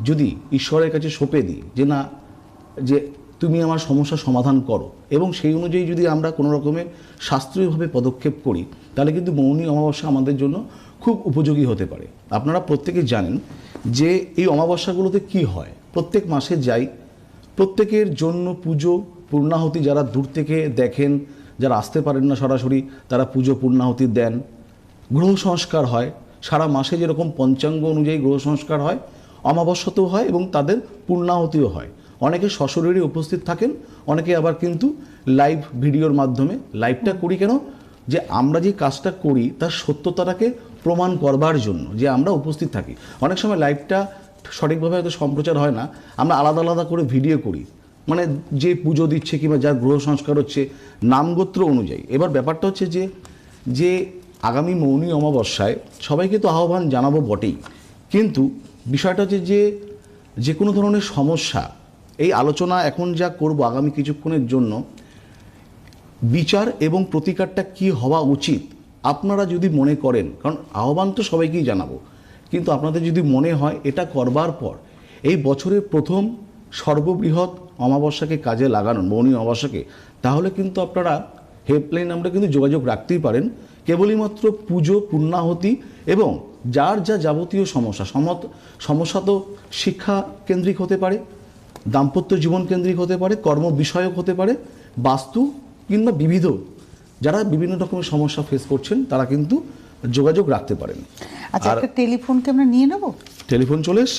যদি ঈশ্বরের কাছে সঁপে দিই যে না, যে তুমি আমার সমস্যার সমাধান করো, এবং সেই অনুযায়ী যদি আমরা কোনো রকমের শাস্ত্রীয়ভাবে পদক্ষেপ করি, তাহলে কিন্তু মৌনী অমাবস্যা আমাদের জন্য খুব উপযোগী হতে পারে। আপনারা প্রত্যেকে জানেন যে এই অমাবস্যাগুলোতে কি হয়, প্রত্যেক মাসে যাই, প্রত্যেকের জন্য পুজো পূর্ণাহুতি, যারা দূর থেকে দেখেন, যারা আসতে পারেন না সরাসরি, তারা পুজো পূর্ণাহুতি দেন। গ্রহ সংস্কার হয়, সারা মাসে যেরকম পঞ্চাঙ্গ অনুযায়ী গ্রহ সংস্কার হয়, অমাবস্যাতেও হয় এবং তাদের পূর্ণাহুতিও হয়। অনেকে সশরীরে উপস্থিত থাকেন, অনেকে আবার কিন্তু লাইভ ভিডিওর মাধ্যমে। লাইভটা করি কেন, যে আমরা যে কাজটা করি তার সত্যতাটাকে প্রমাণ করবার জন্য, যে আমরা উপস্থিত থাকি। অনেক সময় লাইভটা সঠিকভাবে হয়তো সম্প্রচার হয় না, আমরা আলাদা আলাদা করে ভিডিও করি, মানে যে পুজো দিচ্ছে কিংবা যার গ্রহ সংস্কার হচ্ছে নামগোত্র অনুযায়ী। এবার ব্যাপারটা হচ্ছে যে আগামী মৌনী অমাবস্যায় সবাইকে তো আহ্বান জানাবো বটেই, কিন্তু বিষয়টা হচ্ছে যে কোনো ধরনের সমস্যা, এই আলোচনা এখন যা করব আগামী কিছুক্ষণের জন্য, বিচার এবং প্রতিকারটা কি হওয়া উচিত আপনারা যদি মনে করেন, কারণ আহ্বান তো সবাইকেই জানাবো, কিন্তু আপনাদের যদি মনে হয় এটা করবার পর এই বছরের প্রথম সর্ববৃহৎ অমাবস্যাকে কাজে লাগানো, মৌনী অমাবস্যাকে, তাহলে কিন্তু আপনারা হেল্পলাইন নাম্বারে কিন্তু যোগাযোগ রাখতেই পারেন। কেবলই মাত্র পুজো পূর্ণাহুতি এবং যার যা যাবতীয় সমস্যা তো শিক্ষা কেন্দ্রিক হতে পারে, দাম্পত্য জীবন কেন্দ্রিক হতে পারে, কর্ম বিষয়ক হতে পারে, বাস্তু কিংবা বিবিধ, যারা বিভিন্ন রকমের সমস্যা ফেস করছেন তারা কিন্তু যোগাযোগ রাখতে পারেন। আচ্ছা, একটা টেলিফোনকে আমরা নিয়ে নেব। টেলিফোন চলে এসছে।